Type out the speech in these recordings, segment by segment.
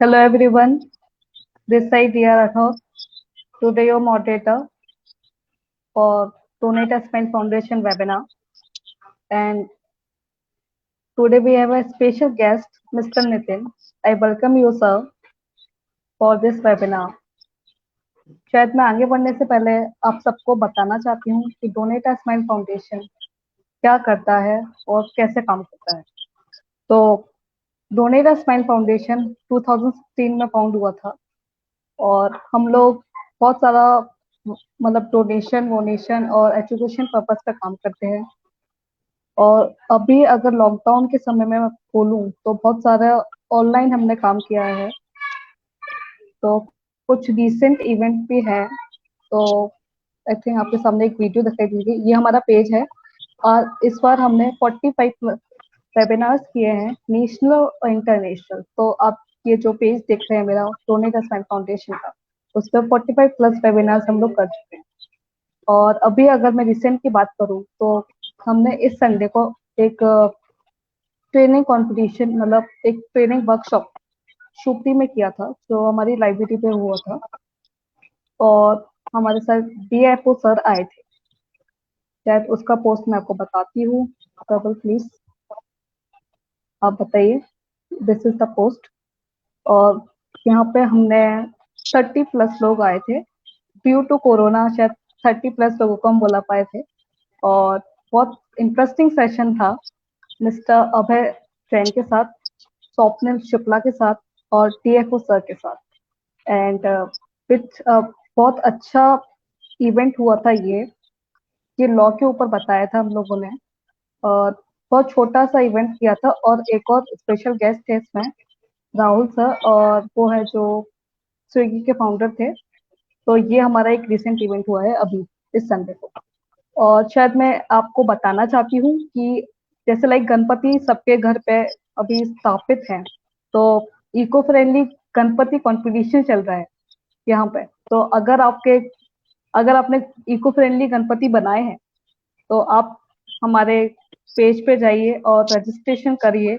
Hello everyone, this side Dia Rathod. Today your moderator for Donate a Smile Foundation webinar. And today we have a special guest, Mr. Nitin. I welcome you sir for this webinar. शायद मैं आगे बढ़ने से पहले आप सबको बताना चाहती हूँ कि डोनेट अ स्माइल फाउंडेशन क्या करता है और कैसे काम करता है। तो डोनेट अ स्माइल फाउंडेशन 2016 में फाउंड हुआ था और हम लोग बहुत सारा मतलब डोनेशन वोनेशन और एजुकेशन पर्पस पे काम करते हैं। और अभी अगर लॉकडाउन के समय में मैं बोलूँ तो बहुत सारा ऑनलाइन हमने काम किया है। तो कुछ रिसेंट इवेंट भी है। तो आई थिंक आपके सामने एक वीडियो दिखाई दीजिए, ये हमारा पेज है और इस बार हमने 45 वेबिनार्स किए हैं, नेशनल और इंटरनेशनल। तो आप ये जो पेज देख रहे हैं मेरा डोनेट अ स्माइल फाउंडेशन का, उस पर 45 प्लस वेबिनार्स हम लोग कर चुके हैं। और अभी अगर मैं रिसेंट की बात करूँ तो हमने इस संडे को एक ट्रेनिंग कंपटीशन मतलब एक ट्रेनिंग वर्कशॉप शुपरी में किया था जो हमारी लाइब्रेरी पे हुआ था। और हमारे साथ डीएफओ सर आए थे। शायद उसका पोस्ट मैं आपको बताती हूँ। डबल प्लीज आप बताइए, दिस इज द पोस्ट। और यहाँ पे हमने 30 प्लस लोग आए थे। ड्यू टू कोरोना शायद 30 प्लस लोगों को हम बुला पाए थे। और बहुत इंटरेस्टिंग सेशन था मिस्टर अभय जैन के साथ, स्वप्निल शुक्ला के साथ और टीएफओ सर के साथ। एंड विच बहुत अच्छा इवेंट हुआ था ये लॉ के ऊपर बताया था हम लोगों ने। और बहुत छोटा सा इवेंट किया था और एक और स्पेशल गेस्ट है इसमें, राहुल सर, और वो है जो स्विगी के फाउंडर थे। तो ये हमारा एक रिसेंट इवेंट हुआ है अभी इस संडे को। और शायद मैं आपको बताना चाहती हूँ कि जैसे लाइक गणपति सबके घर पे अभी स्थापित है, तो इको फ्रेंडली गणपति कंपटीशन चल रहा है यहाँ पे। तो अगर आपने इको फ्रेंडली गणपति बनाए हैं तो आप हमारे पेज पे जाइए और रजिस्ट्रेशन करिए।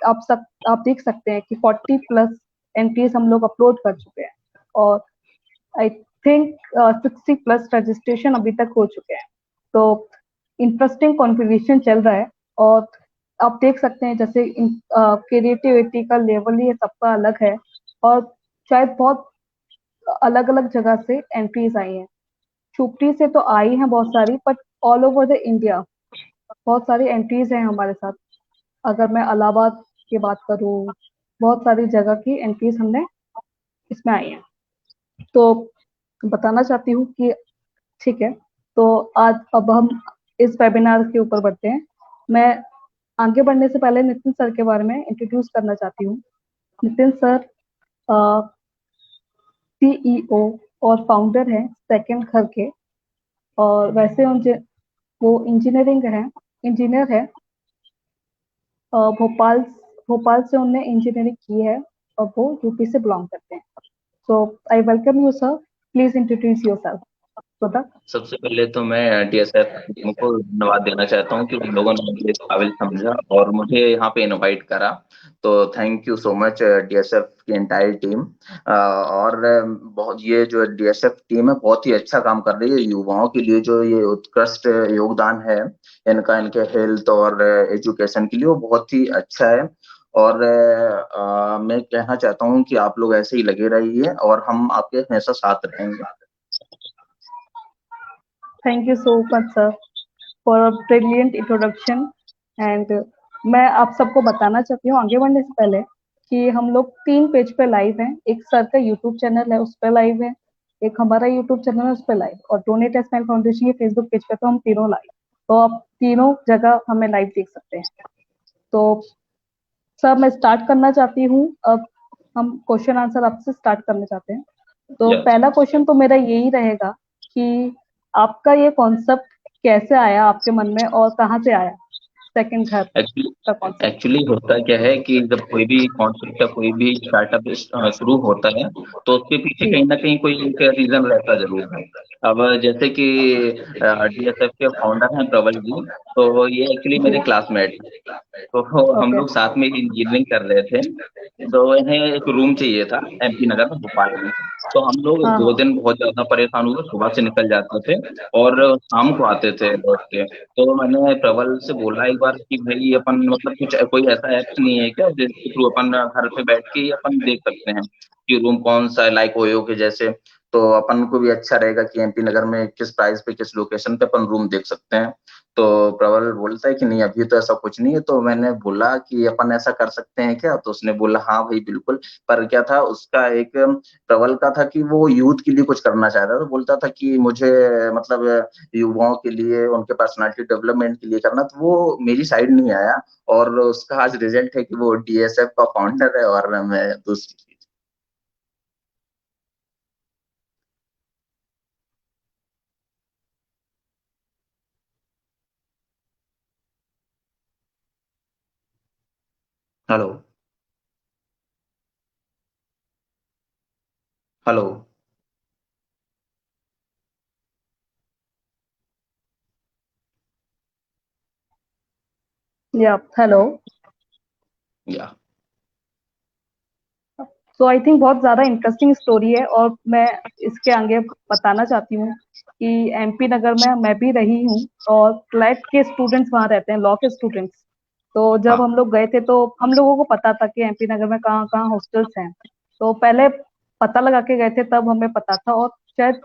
आप देख सकते हैं कि 40 प्लस एंट्रीज हम लोग अपलोड कर चुके हैं और आई थिंक 60 प्लस रजिस्ट्रेशन अभी तक हो चुके हैं। तो इंटरेस्टिंग कॉन्फ़िगरेशन चल रहा है। और आप देख सकते हैं जैसे क्रिएटिविटी का लेवल ही सबका अलग है। और शायद बहुत अलग अलग जगह से एंट्रीज आई हैं। छुपरी से तो आई हैं बहुत सारी, but all over the India बहुत सारी एंट्रीज हैं हमारे साथ। अगर मैं इलाहाबाद की बात करूँ, बहुत सारी जगह की एंट्रीज हमने इसमें आई हैं। तो बताना चाहती हूँ कि ठीक है, तो आज अब हम इस वेबिनार के ऊपर बढ़ते हैं। मैं आगे बढ़ने से पहले नितिन सर के बारे में इंट्रोड्यूस करना चाहती हूँ। नितिन सर सीईओ और फाउंडर हैं सेकंड घर के। और वैसे उनसे वो इंजीनियर है। भोपाल भोपाल से उन्होंने इंजीनियरिंग की है और वो यूपी से बिलोंग करते हैं। So I welcome you sir, please introduce yourself. Shweta. सबसे पहले तो मैं डीएसएफ टीम को धन्यवाद देना चाहता हूँ कि उन लोगों ने मुझे इस काबिल समझा और मुझे यहाँ पे इनवाइट करा। तो thank you so much DSF की एंटायर टीम। और बहुत ये जो डीएसएफ टीम है बहुत ही अच्छा काम कर रही है युवाओं के लिए। जो ये उत्कृष्ट योगदान है इनका, इनके हेल्थ और एजुकेशन के लिए, वो बहुत ही अच्छा है। और मैं कहना चाहता हूँ कि आप लोग ऐसे ही लगे रहिए और हम आपके हमेशा साथ रहेंगे। Thank you so much sir for a brilliant introduction. And मैं आप सबको बताना चाहती हूँ आगे बढ़ने से पहले कि हम लोग 3 पेज पे लाइव हैं। एक सर का यूट्यूब चैनल है, उस पर लाइव है। एक हमारा यूट्यूब चैनल है, उस पर लाइव। और डोनेट अ स्माइल फाउंडेशन के फेसबुक पेज पे तो हम तीनों लाइव। तो आप तीनों जगह हमें लाइव देख सकते हैं। तो सर मैं स्टार्ट करना चाहती हूँ। अब हम क्वेश्चन आंसर आपसे स्टार्ट करना चाहते हैं। तो यस। पहला क्वेश्चन तो मेरा यही रहेगा कि आपका ये कॉन्सेप्ट कैसे आया आपके मन में और कहाँ से आया। सेकंड घर का कॉन्सेप्ट? एक्चुअली होता क्या है कि जब कोई भी कॉन्सेप्ट या कोई भी स्टार्टअप शुरू होता है तो उसके पीछे जी। कहीं ना कहीं कोई एक रीजन रहता जरूर है। अब जैसे कि डीएसएफ के फाउंडर हैं प्रबल जी, तो ये एक्चुअली जी। मेरे क्लासमेट हैं। तो हम ओके। लोग साथ में इंजीनियरिंग कर रहे थे। तो इन्हें एक रूम चाहिए था एमपी नगर में, भोपाल में। तो हम लोग हाँ, दो हाँ। दिन बहुत ज्यादा परेशान हुए, सुबह से निकल जाते थे और शाम को आते थे लौट के। तो मैंने प्रबल से बोला एक बार कि भाई अपन मतलब कुछ कोई ऐसा ऐप्स नहीं है क्या जिसके थ्रू अपन घर पे बैठ के ही अपन देख सकते हैं कि रूम कौन सा है, लाइक ओयो के जैसे। तो अपन को भी अच्छा रहेगा कि एमपी नगर में किस प्राइस पे किस लोकेशन पे अपन रूम देख सकते हैं। तो प्रबल बोलता है कि नहीं अभी तो ऐसा कुछ नहीं है। तो मैंने बोला कि अपन ऐसा कर सकते हैं क्या, तो उसने बोला हाँ भाई बिल्कुल। पर क्या था उसका एक, प्रबल का था कि वो यूथ के लिए कुछ करना चाह रहा था। तो बोलता था कि मुझे मतलब युवाओं के लिए उनके पर्सनालिटी डेवलपमेंट के लिए करना, तो वो मेरी साइड नहीं आया। और उसका आज रिजल्ट है कि वो डीएसएफ का फाउंडर है और मैं दूसरी चीज। हेलो। हेलो। या हेलो। या सो आई थिंक बहुत ज्यादा इंटरेस्टिंग स्टोरी है, और मैं इसके आगे बताना चाहती हूँ कि एमपी नगर में मैं भी रही हूँ, और क्लैट के स्टूडेंट्स वहाँ रहते हैं, लॉ के स्टूडेंट्स। तो जब हाँ हम लोग गए थे तो हम लोगों को पता था कि एमपी नगर में कहाँ कहाँ हॉस्टल्स हैं। तो पहले पता लगा के गए थे, तब हमें पता था। और शायद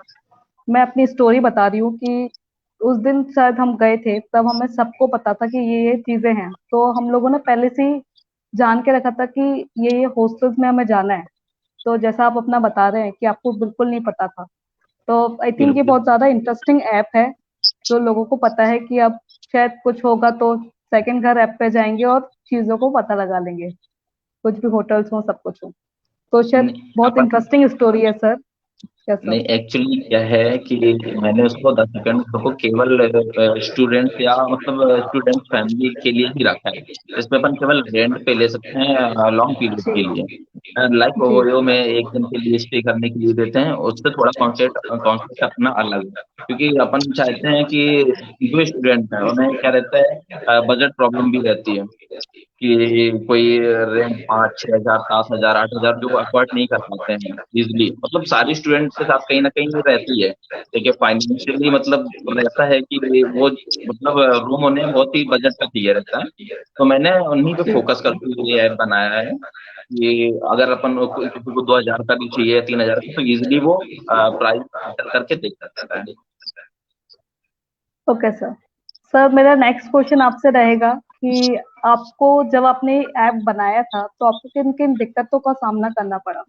मैं अपनी स्टोरी बता रही हूँ कि उस दिन शायद हम गए थे, तब हमें सबको पता था कि ये चीजें हैं। तो हम लोगों ने पहले से ही जान के रखा था कि ये हॉस्टल्स में हमें जाना है। तो जैसा आप अपना बता रहे हैं कि आपको बिल्कुल नहीं पता था, तो आई थिंक ये बिल्कुल। बहुत ज्यादा इंटरेस्टिंग ऐप है। जो लोगों को पता है कि अब शायद कुछ होगा तो सेकंड घर ऐप पे जाएंगे और चीजों को पता लगा लेंगे, कुछ भी होटल्स हो सब कुछ हो। तो शायद नहीं बहुत अपन, इंटरेस्टिंग स्टोरी है सर। कैसा? नहीं एक्चुअली क्या है कि मैंने उसको 10 सेकंड को केवल स्टूडेंट्स या मतलब स्टूडेंट फैमिली के लिए ही रखा है। इसमें अपन केवल रेंट पे ले सकते हैं लॉन्ग पीरियड जी। के लिए। लाइक जी। ओयो में एक दिन के लिए स्टे करने के लिए देते हैं, उससे थोड़ा कॉन्सेप्ट कॉन्सेप्ट अपना अलग है। क्योंकि अपन चाहते हैं कि जो स्टूडेंट है उन्हें क्या रहता है, बजट प्रॉब्लम भी रहती है कि कोई रेंट 5-6 हजार 7 हजार 8 हजार जो अफोर्ड नहीं कर पाते हैं इजिली, मतलब सारे स्टूडेंट्स के साथ कहीं ना कहीं रहती है। देखिए फाइनेंशियली मतलब रहता है कि वो मतलब रूम उन्हें बहुत ही बजट का चाहिए रहता है। तो मैंने उन्हीं पे जी। फोकस करते हुए ये ऐप बनाया है कि अगर अपन किसी को 2 हजार का भी चाहिए 3 हजार का, तो इजिली वो प्राइस एंटर करके देख सकता है। Okay sir. सर मेरा नेक्स्ट क्वेश्चन आपसे रहेगा कि आपको जब आपने ऐप बनाया था तो आपको किन किन दिक्कतों का सामना करना पड़ा?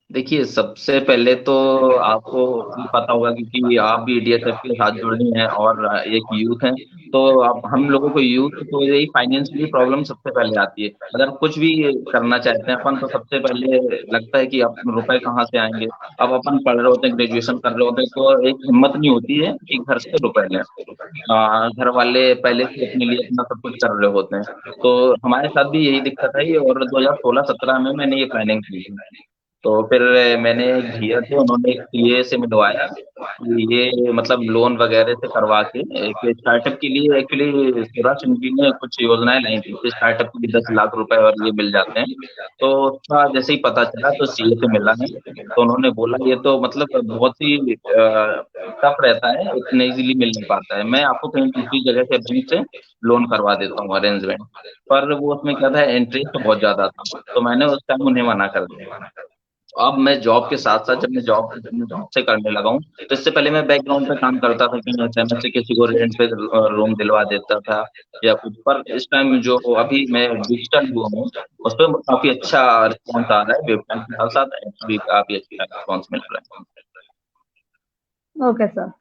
देखिए सबसे पहले तो आपको भी पता होगा क्योंकि आप भी डीएसएफ के साथ जुड़े हैं और एक यूथ हैं। तो अब हम लोगों को यूथ को यही फाइनेंशियली प्रॉब्लम सबसे पहले आती है। अगर कुछ भी करना चाहते हैं अपन तो सबसे पहले लगता है कि अब रुपए कहाँ से आएंगे। अब अपन पढ़ रहे होते हैं, ग्रेजुएशन कर रहे होते हैं, तो एक हिम्मत नहीं होती है कि घर से रुपए लें। घर वाले पहले से अपने लिए अपना सब कुछ कर रहे होते हैं। तो हमारे साथ भी यही दिक्कत आई और 2016-17 में मैंने ये प्लानिंग की थी। तो फिर मैंने एक भैया थे, उन्होंने एक सीए से मिलवाया कि ये मतलब लोन वगैरह से करवा के एक स्टार्टअप के लिए एक्चुअली स्वराज जी ने कुछ योजनाएं लाई थी कि स्टार्टअप के लिए 10 लाख रुपए और ये मिल जाते हैं। तो उसका जैसे ही पता चला तो सीए से मिला है। तो उन्होंने बोला ये तो मतलब बहुत ही टफ रहता है, इतने इजीली मिल नहीं पाता है, मैं आपको कहीं दूसरी जगह से बैंक से लोन करवा देता हूँ अरेंजमेंट। पर वो उसमें क्या था, इंटरेस्ट बहुत ज्यादा था। तो मैंने उस टाइम उन्हें मना कर दिया। अब मैं जॉब के साथ साथ जब मैं जॉब से करने लगा हूँ, तो इससे पहले मैं बैकग्राउंड पे काम करता था कि एसएमएस से किसी को रेंट पे रूम दिलवा देता था या कुछ। पर इस टाइम जो अभी मैं डिजिटल हुआ हूँ उस पर काफी अच्छा रिस्पॉन्स आ रहा है, वेबसाइट के साथ साथ ऐप भी काफी अच्छा रिस्पॉन्स मिल रहा है। Okay sir.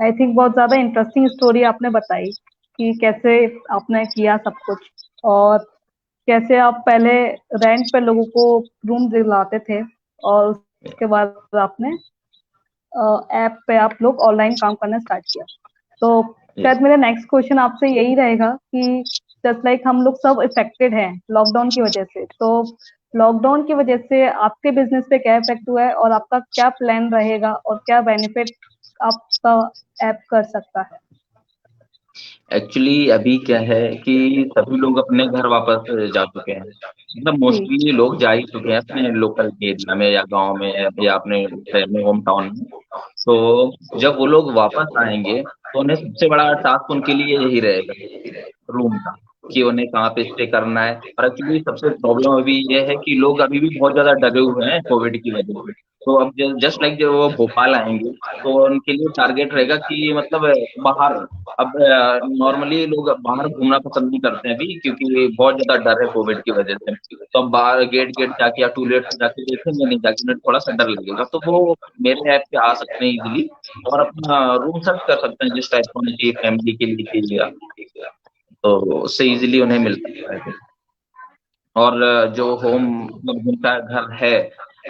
आई थिंक बहुत ज्यादा इंटरेस्टिंग स्टोरी आपने बताई कि कैसे आपने किया सब कुछ, और कैसे आप पहले रेंट पे लोगों को रूम दिलाते थे, और उसके बाद आपने ऐप पे आप लोग ऑनलाइन काम करना स्टार्ट किया। तो Yes. शायद मेरा नेक्स्ट क्वेश्चन आपसे यही रहेगा कि जस्ट लाइक हम लोग सब इफेक्टेड हैं लॉकडाउन की वजह से, तो लॉकडाउन की वजह से आपके बिजनेस पे क्या इफेक्ट हुआ है और आपका क्या प्लान रहेगा और क्या बेनिफिट आपका ऐप कर सकता है? एक्चुअली अभी क्या है कि सभी लोग अपने घर वापस जा चुके हैं, मतलब जी। मोस्टली लोग जा ही चुके हैं अपने लोकल एरिया में या गांव में या अपने शहर में, होम टाउन में। तो जब वो लोग वापस आएंगे तो उन्हें सबसे बड़ा टास्क उनके लिए यही रहेगा, रूम का, कि उन्हें कहाँ पे स्टे करना है। और एक्चुअली सबसे प्रॉब्लम अभी ये है कि लोग अभी भी बहुत ज्यादा डरे हुए हैं कोविड की वजह से। तो अब जस्ट लाइक जब वो भोपाल आएंगे तो उनके लिए टारगेट रहेगा कि मतलब बाहर, अब नॉर्मली लोग बाहर घूमना पसंद नहीं करते हैं अभी, क्योंकि बहुत ज्यादा डर है कोविड की वजह से। तो अब बाहर गेट गेट जाके या टूलेट पे जाके देखेंगे नहीं, जाके उन्हें थोड़ा सा डर लगेगा, तो वो मेरे ऐप पे आ सकते हैं इजिली और अपना रूम सर्च कर सकते हैं जिस टाइप का उन्हें चाहिए, फैमिली के लिए चाहिए, तो उससे इजीली उन्हें मिल सकता है फिर। और जो होम मतलब जिनका घर है,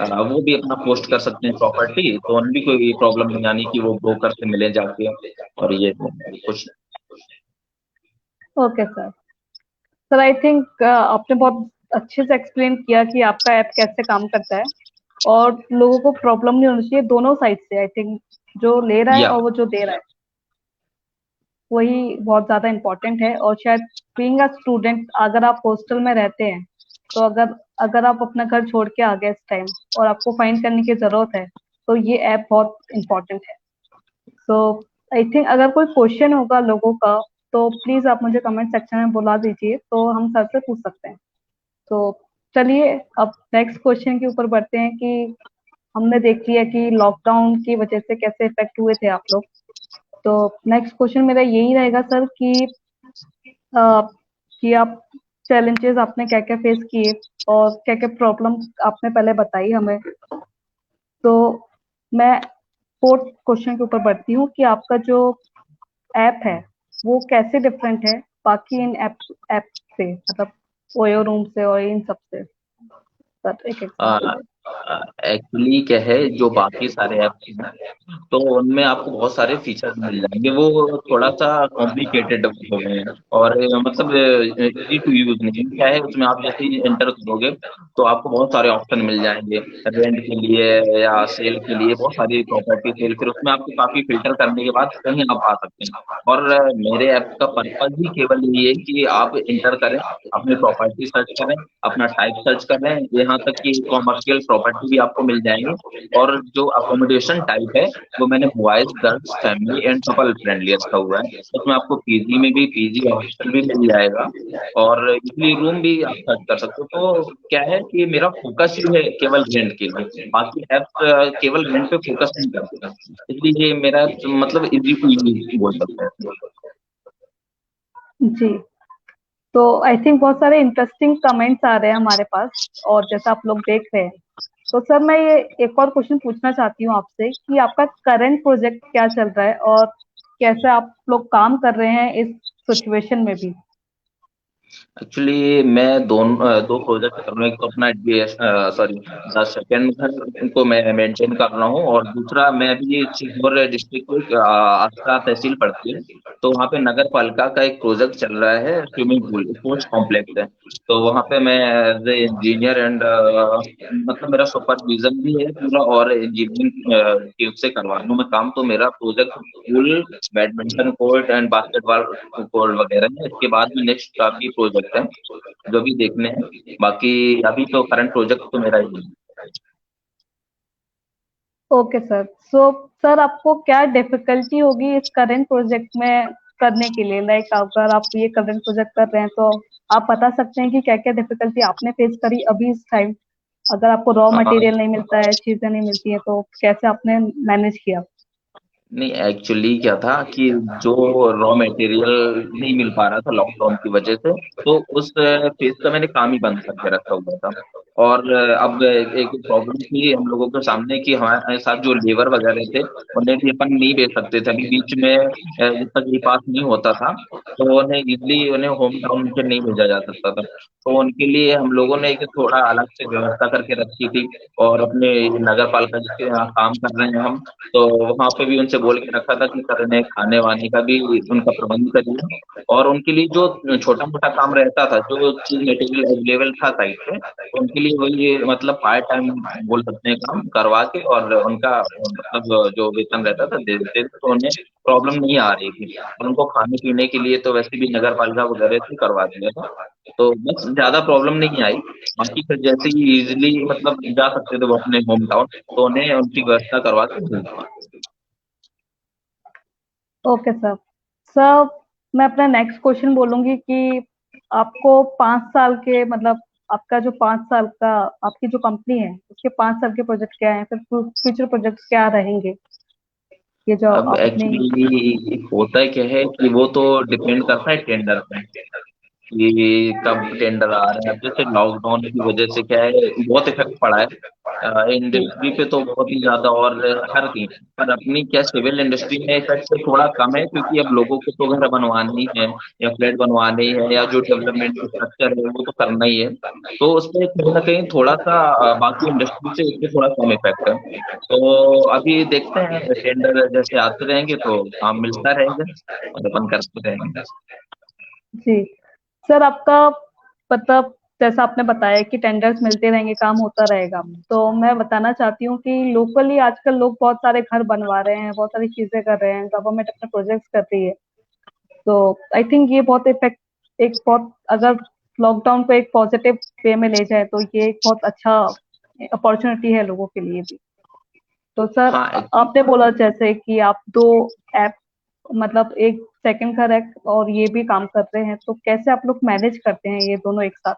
वो भी अपना पोस्ट कर सकते हैं प्रॉपर्टी, तो उन्हें भी कोई प्रॉब्लम नहीं आनी कि वो ब्रोकर से मिले जाके और ये कुछ। Okay sir. Sir I think आपने बहुत अच्छे से एक्सप्लेन किया कि आपका ऐप कैसे काम करता है और लोगों को प्रॉब्लम नहीं होनी चाहिए दोनों साइड से। आई थिंक जो ले रहा है या और वो जो दे रहा है, वही बहुत ज्यादा इम्पोर्टेंट है। और शायद बीइंग अ स्टूडेंट, अगर आप हॉस्टल में रहते हैं, तो अगर अगर आप अपना घर छोड़ के आ गए इस टाइम और आपको फाइंड करने की जरूरत है, तो ये ऐप बहुत इम्पोर्टेंट है। सो आई थिंक अगर कोई क्वेश्चन होगा लोगों का, तो प्लीज आप मुझे कमेंट सेक्शन में बुला दीजिए, तो हम सर से पूछ सकते हैं। तो चलिए अब नेक्स्ट क्वेश्चन के ऊपर बढ़ते हैं कि हमने देख लिया कि लॉकडाउन की वजह से कैसे इफेक्ट हुए थे आप लोग। तो नेक्स्ट क्वेश्चन मेरा यही रहेगा सर अ, कि आप चैलेंजेस आपने क्या क्या फेस किए और क्या क्या प्रॉब्लम आपने पहले बताई हमें। तो मैं फोर्थ क्वेश्चन के ऊपर बढ़ती हूँ कि आपका जो ऐप है वो कैसे डिफरेंट है बाकी इन ऐप से, मतलब ओयो रूम से और इन सब से। सर एक एग्जांपल दे। एक्चुअली क्या है, जो बाकी सारे ऐप्स हैं तो उनमें आपको बहुत सारे फीचर्स मिल जाएंगे, वो थोड़ा सा कॉम्प्लिकेटेड हो गए हैं और मतलब इजी टू यूज नहीं है। क्या है उसमें, आप जैसे ही एंटर करोगे तो आपको बहुत सारे ऑप्शन मिल जाएंगे, रेंट के लिए या सेल के लिए, बहुत सारी प्रॉपर्टी सेल, फिर उसमें आपको काफी फिल्टर करने के बाद कहीं आप आ सकते हैं। और मेरे ऐप का पर्पज ही केवल यही है कि आप इंटर करें, अपनी प्रॉपर्टी सर्च करें, अपना टाइप सर्च कर रहे हैं, यहाँ तक कि कॉमर्शियल प्रॉपर्टी भी आपको मिल जाएंगे। और जो अकोमोडेशन टाइप है वो मैंने boys, girls, family and couple friendly रखा हुआ है। उसमें आपको पीजी में भी, पीजी हॉस्टल भी मिल जाएगा और इजली रूम भी आप सर्च कर सकते हो। तो क्या है कि मेरा फोकस ही है केवल रेंट के लिए, बाकी ऐप्स केवल रेंट पे फोकस नहीं करते हैं, इसलिए ये मेरा मतलब इजी टू यूज बोल सकते हैं। जी। तो आई थिंक बहुत सारे इंटरेस्टिंग कमेंट्स आ रहे हैं हमारे पास, और जैसा आप लोग देख रहे हैं, तो सर मैं ये एक और क्वेश्चन पूछना चाहती हूँ आपसे कि आपका करंट प्रोजेक्ट क्या चल रहा है और कैसे आप लोग काम कर रहे हैं इस सिचुएशन में भी। एक्चुअली मैं दो प्रोजेक्ट कर रहा हूँ। एक तो अपना डीएस, सॉरी, द सेकंड घर को मैं मेंटेन कर रहा हूँ, और दूसरा मैं अभी सीहोर डिस्ट्रिक्ट को आस्था तहसील पड़ती है, तो वहाँ पे नगर पालिका का एक प्रोजेक्ट चल रहा है, स्विमिंग पूल स्पोर्ट्स कॉम्प्लेक्स है। तो वहाँ पे मैं एज ए इंजीनियर एंड मतलब मेरा सुपरविजन भी है पूरा, और इंजीनियरिंग की उससे करवा रहा हूँ मैं काम। तो मेरा project pool, badminton court and basketball court वगैरह है। इसके बाद में नेक्स्ट काफी प्रोजेक्ट है जो भी देखने हैं, बाकी अभी तो करंट प्रोजेक्ट तो मेरा ही है। Okay sir. सो सर आपको क्या डिफिकल्टी होगी इस करंट प्रोजेक्ट में करने के लिए? लाइक अगर आप ये करंट प्रोजेक्ट कर रहे हैं, तो आप बता सकते हैं कि क्या क्या डिफिकल्टी आपने फेस करी अभी इस टाइम? अगर आपको रॉ हाँ, मटेरियल नहीं मिलता है, चीजें नहीं मिलती हैं, तो कैसे आपने मैनेज किया? नहीं एक्चुअली क्या था कि जो रॉ मटेरियल नहीं मिल पा रहा था लॉकडाउन की वजह से, तो उस फेज का मैंने काम ही बंद करके रखा हुआ था। और अब एक प्रॉब्लम थी हम लोगों के सामने कि हमारे साथ जो लेबर वगैरह थे उन्हें भी अपन नहीं भेज सकते थे। अभी बीच में जब तक ई पास नहीं होता था तो उन्हें इजली उन्हें होम टाउन से नहीं भेजा जा सकता था। तो उनके लिए हम लोगों ने एक थोड़ा अलग से व्यवस्था करके रखी थी। और अपने नगर पालिका जिसके यहाँ काम कर रहे हैं हम, तो वहां पे भी उनसे बोल के रखा था कि सर इन्हें खाने वाने का भी उनका प्रबंध करिए। और उनके लिए जो छोटा मोटा काम रहता था, जो चीज मटेरियल अवेलेबल था साइट पे, उनके लिए वही मतलब पार्ट टाइम बोल सकते हैं काम करवा के, और उनका मतलब जो वेतन रहता था दे देते थे, तो उन्हें प्रॉब्लम नहीं आ रही थी। और उनको खाने पीने के लिए तो वैसे भी नगर पालिका वगैरह से करवा दिया था, तो बस ज्यादा प्रॉब्लम नहीं आई। बाकी फिर जैसे ही इजिली मतलब जा सकते थे वो अपने होम टाउन, तो उन्हें उनकी व्यवस्था करवा के भेज दिया। Okay sir. सर, मैं अपना नेक्स्ट क्वेश्चन बोलूंगी कि आपको 5 साल के मतलब आपका जो 5 साल का आपकी जो कंपनी है उसके 5 साल के प्रोजेक्ट क्या है, फिर फ्यूचर प्रोजेक्ट्स क्या रहेंगे, ये जो अब आप अपनी। एक्चुअली होता क्या है कि वो तो डिपेंड करता है टेंडर पे कि कब टेंडर आ रहे हैं। अब जैसे लॉकडाउन की वजह से क्या है, बहुत इफेक्ट पड़ा है जी इंडस्ट्री पे तो बहुत ही ज्यादा, और हर कहीं। पर अपनी क्या सिविल इंडस्ट्री में इफेक्ट तो थोड़ा कम है, क्योंकि अब लोगों को तो घर बनवाने ही है या फ्लैट बनवाने ही है, या जो डेवलपमेंट स्ट्रक्चर है वो तो करना ही है। तो उसमें कहीं ना कहीं थोड़ा सा बाकी इंडस्ट्री से इसमें थोड़ा कम इफेक्ट है। तो अभी देखते हैं टेंडर जैसे आते रहेंगे तो काम मिलता रहेगा और अपन करते रहेंगे। जी। सर, आपका मतलब जैसा आपने बताया कि टेंडर्स मिलते रहेंगे, काम होता रहेगा, तो मैं बताना चाहती हूँ कि लोकली आजकल लोग बहुत सारे घर बनवा रहे हैं, बहुत सारी चीजें कर रहे हैं, गवर्नमेंट अपने प्रोजेक्ट्स कर रही है। तो आई थिंक ये बहुत इफेक्ट, एक बहुत, अगर लॉकडाउन को एक पॉजिटिव वे में ले जाए तो ये एक बहुत अच्छा अपॉर्चुनिटी है लोगों के लिए भी। तो सर, हाँ आपने एक्चुअली। बोला जैसे कि आप दो ऐप, मतलब एक सेकंड घर है और ये भी काम कर रहे हैं, तो कैसे आप लोग मैनेज करते हैं ये दोनों एक साथ?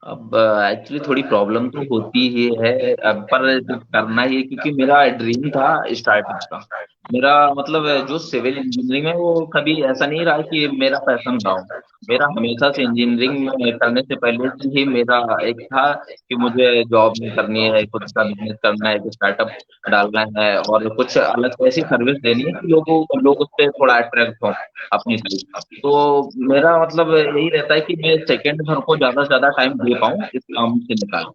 अब एक्चुअली थोड़ी प्रॉब्लम तो होती ही है, अब पर जब करना ही है, क्योंकि मेरा ड्रीम था स्टार्टअप का। मेरा मतलब जो सिविल इंजीनियरिंग है वो कभी ऐसा नहीं रहा कि मेरा पैशन रहा हो। मेरा हमेशा से इंजीनियरिंग में करने से पहले से ही मेरा एक था कि मुझे जॉब नहीं करनी है, खुद का बिजनेस करना है, एक स्टार्टअप डालना है और कुछ अलग से ऐसी सर्विस देनी है कि लोग उससे थोड़ा अट्रैक्ट हों अपनी साइड। तो मेरा मतलब यही रहता है कि मैं सेकंड घर को ज्यादा से ज्यादा टाइम दे पाऊँ इस काम से निकाल।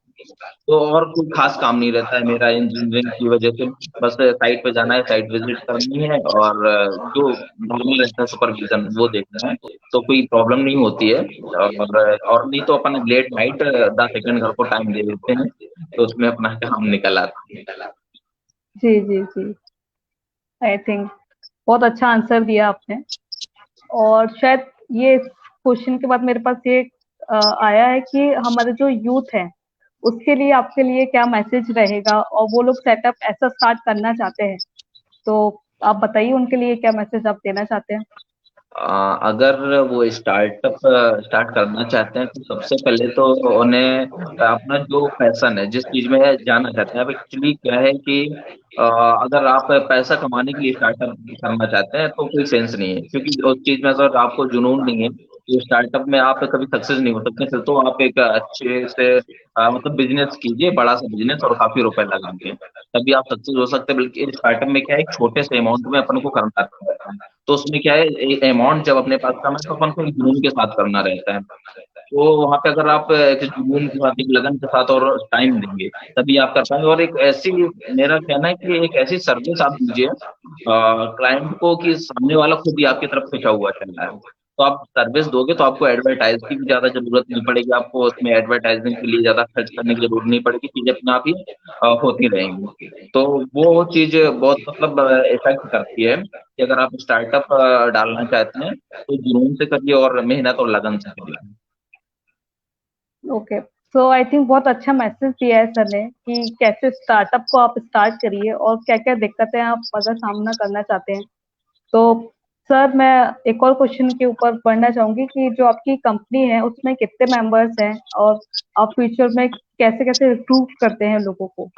तो और कोई खास काम नहीं रहता है मेरा इंजीनियरिंग की वजह से। बस साइट पे जाना है, साइट विजिट करनी है, और जो नॉर्मल रहता है सुपरविजन वो देखना है। तो कोई प्रॉब्लम नहीं होती है। और नहीं तो अपन लेट नाइट 10 सेकंड घर को टाइम दे देते हैं, तो उसमें अपना काम निकल आता है। जी जी जी। आई थिंक बहुत अच्छा आंसर दिया आपने। और शायद ये क्वेश्चन के बाद मेरे पास ये आया है कि हमारे जो यूथ है उसके लिए आपके लिए क्या मैसेज रहेगा, और वो लोग सेटअप ऐसा स्टार्ट करना चाहते हैं, तो आप बताइए उनके लिए क्या मैसेज आप देना चाहते हैं? अगर वो स्टार्ट करना चाहते हैं तो सबसे पहले तो उन्हें अपना जो पैशन है, जिस चीज में जाना चाहते हैं। अब एक्चुअली क्या है कि अगर आप पैसा कमाने के लिए स्टार्टअप करना चाहते हैं तो कोई सेंस नहीं है, क्योंकि उस चीज में अगर आपको जुनून नहीं है तो स्टार्टअप में आप कभी सक्सेस नहीं हो सकते। फिर तो आप एक अच्छे से मतलब बिजनेस कीजिए, बड़ा सा बिजनेस, और काफी रुपए लगा के तभी आप सक्सेस हो सकते हैं। बल्कि स्टार्टअप में क्या है, एक छोटे से अमाउंट में अपन को करना रहता है। तो उसमें क्या है, अमाउंट जब अपने पास कम है तो अपन को एक जुनून के साथ करना रहता है। तो वहां पे अगर आप एक जुनून के साथ, एक लगन के साथ और टाइम देंगे तभी आप कर पाएंगे। और एक ऐसी, मेरा कहना है कि एक ऐसी सर्विस आप दीजिए क्लाइंट को कि सामने वाला खुद ही आपकी तरफ खिंचा हुआ चल रहा है। तो आप सर्विस दोगे तो आपको एडवर्टाइज की भी ज्यादा जरूरत नहीं पड़ेगी, आपको उसमें एडवर्टाइजिंग के लिए ज्यादा खर्च करने की जरूरत नहीं पड़ेगी, चीजें अपने आप ही होती रहेंगी। तो वो चीज बहुत मतलब इफेक्ट करती है कि अगर आप स्टार्टअप डालना चाहते हैं तो जुनून से करिए और मेहनत और लगन से करिए। ओके। सो आई थिंक बहुत अच्छा मैसेज दिया है सर ने कि कैसे स्टार्टअप को आप स्टार्ट करिए और क्या क्या दिक्कतें आप अगर सामना करना चाहते हैं। तो सर, मैं एक और क्वेश्चन के ऊपर पढ़ना चाहूंगी कि जो आपकी कंपनी है उसमें कितने मेंबर्स हैं, और आप फ्यूचर में कैसे कैसे रिक्रूट करते हैं लोगों को,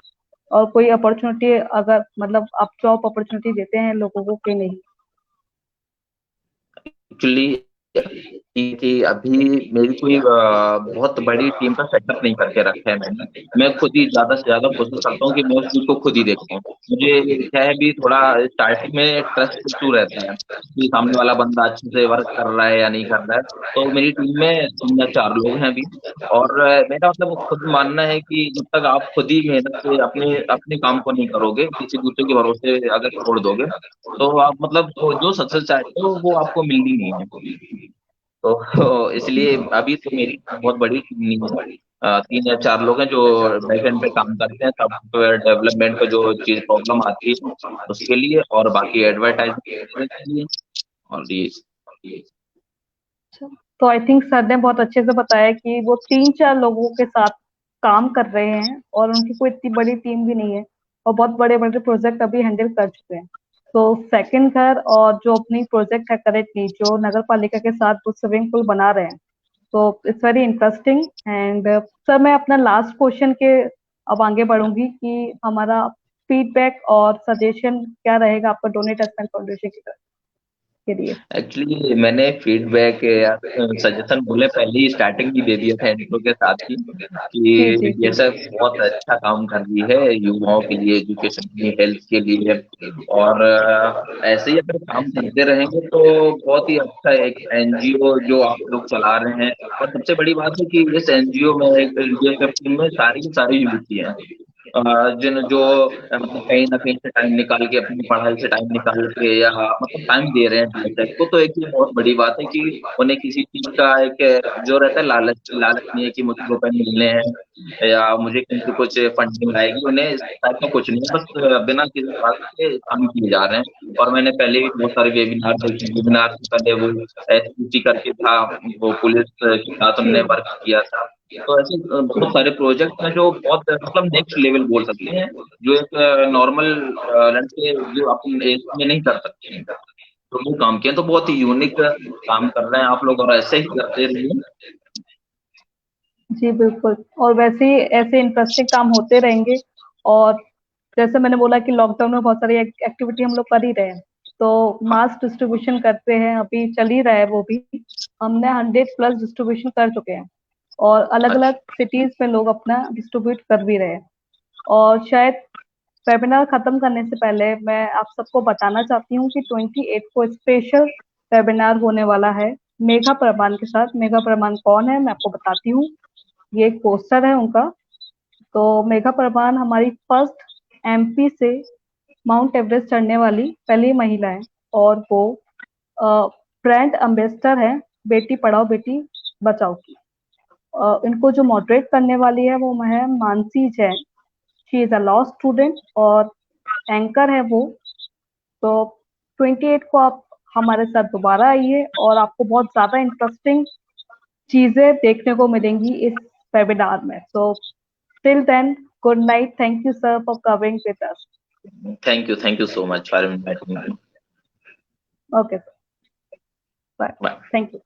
और कोई अपॉर्चुनिटी अगर मतलब आप जॉब अपॉर्चुनिटी देते हैं लोगों को कि नहीं? एक्चुअली कि अभी मेरी कोई बहुत बड़ी टीम का सेटअप नहीं करके रखा है मैंने। मैं खुद ही ज़्यादा से ज़्यादा कोशिश करता हूँ कि मैं उस चीज़ को खुद ही देखूँ। मुझे क्या है, अभी थोड़ा स्टार्टिंग में ट्रस्ट इश्यू रहता है कि सामने वाला बंदा अच्छे से वर्क कर रहा है या नहीं कर रहा है। तो मेरी टीम में 3 या 4 लोग हैं अभी, और मेरा मतलब खुद मानना है कि जब तक आप खुद ही मेहनत से अपने अपने काम को नहीं करोगे, किसी दूसरे के भरोसे अगर छोड़ दोगे, तो आप मतलब वो जो सक्सेस चाहते हो वो आपको मिलनी नहीं है। तो इसलिए अभी तो मेरी बहुत बड़ी टीम नहीं है। 3 या 4 लोग हैं जो बैकएंड पे काम करते हैं, सॉफ्टवेयर डेवलपमेंट पे जो चीज प्रॉब्लम आती है उसके लिए, और बाकी एडवर्टाइजमेंट के लिए, और ये। अच्छा, तो आई थिंक सर ने बहुत अच्छे से बताया कि वो 3-4 लोगों के साथ काम कर रहे हैं और उनकी कोई इतनी बड़ी टीम भी नहीं है और बहुत बड़े बड़े प्रोजेक्ट अभी हैंडल कर चुके हैं। तो सेकंड घर और जो अपनी प्रोजेक्ट है करेंटली जो नगर पालिका के साथ वो स्विमिंग पूल बना रहे हैं, तो it's very interesting. And sir मैं अपना लास्ट क्वेश्चन के अब आगे बढ़ूंगी कि हमारा फीडबैक और सजेशन क्या रहेगा आपका डोनेट एस्पेंड फाउंडेशन के लिए। एक्चुअली मैंने फीडबैक या सजेशन बोले पहले ही स्टार्टिंग ही दे दिया था इंट्रो के साथ ही, जी जी कि जी। ये सब बहुत अच्छा काम कर रही है युवाओं के लिए, एजुकेशन के लिए, हेल्थ के लिए। और ऐसे ही अगर काम करते रहेंगे तो बहुत ही अच्छा एक एनजीओ जो आप लोग चला रहे हैं। और सबसे बड़ी बात है कि इस एनजीओ में, डीएसएफ टीम में सारी की सारी युवती हैं, जिन जो मतलब कहीं ना कहीं से टाइम निकाल के, अपनी पढ़ाई से टाइम निकाल के, या मतलब टाइम दे रहे हैं डीएसएफ को। तो एक ये बहुत बड़ी बात है कि उन्हें किसी चीज का एक जो रहता है लालच, लालच नहीं है कि मुझे रुपए मिलने हैं या मुझे कहीं से कुछ फंडिंग आएगी। उन्हें इस टाइप का कुछ नहीं है, बस बिना किसी बात के काम किए जा रहे हैं। और मैंने पहले भी बहुत सारे वेबिनार देखे, वेबिनार से पहले वो एसपीसी करके था, वो पुलिस के साथ जी उन्होंने वर्क किया था। तो ऐसे बहुत सारे प्रोजेक्ट हैं जो बहुत मतलब नेक्स्ट लेवल बोल सकते हैं, जो एक नॉर्मल लड़के जो अपने एज में नहीं कर सकते हैं, तो वो काम किए। तो बहुत ही यूनिक काम कर रहे हैं आप लोग, और ऐसे ही करते रहिए। जी बिल्कुल। और वैसे ही ऐसे इंटरेस्टिंग काम होते रहेंगे। और जैसे मैंने बोला कि लॉकडाउन में बहुत सारी एक्टिविटी हम लोग कर ही रहे हैं, तो मास डिस्ट्रीब्यूशन करते हैं, अभी चल ही रहा है वो भी। हमने 100+ डिस्ट्रीब्यूशन कर चुके हैं और अलग अलग अच्छा। सिटीज में लोग अपना डिस्ट्रीब्यूट कर भी रहे हैं। और शायद वेबिनार खत्म करने से पहले मैं आप सबको बताना चाहती हूँ कि 28 को स्पेशल वेबिनार होने वाला है मेघा प्रमाण के साथ। मेघा प्रमाण कौन है मैं आपको बताती हूँ। ये एक पोस्टर है उनका। तो मेघा प्रमाण हमारी फर्स्ट एमपी से माउंट एवरेस्ट चढ़ने वाली पहली महिला है। और वो ब्रांड एम्बेसडर है बेटी पढ़ाओ बेटी बचाओ की। इनको जो मॉडरेट करने वाली है वो है Mansi Jain. She is a law student और एंकर है वो। तो 28 को आप हमारे साथ दोबारा आइए और आपको बहुत ज्यादा इंटरेस्टिंग चीजें देखने को मिलेंगी इस वेबिनार में। So till then, good night. Thank you sir for covering with us. Thank you so much for inviting me. Okay sir, bye. Bye. Thank you.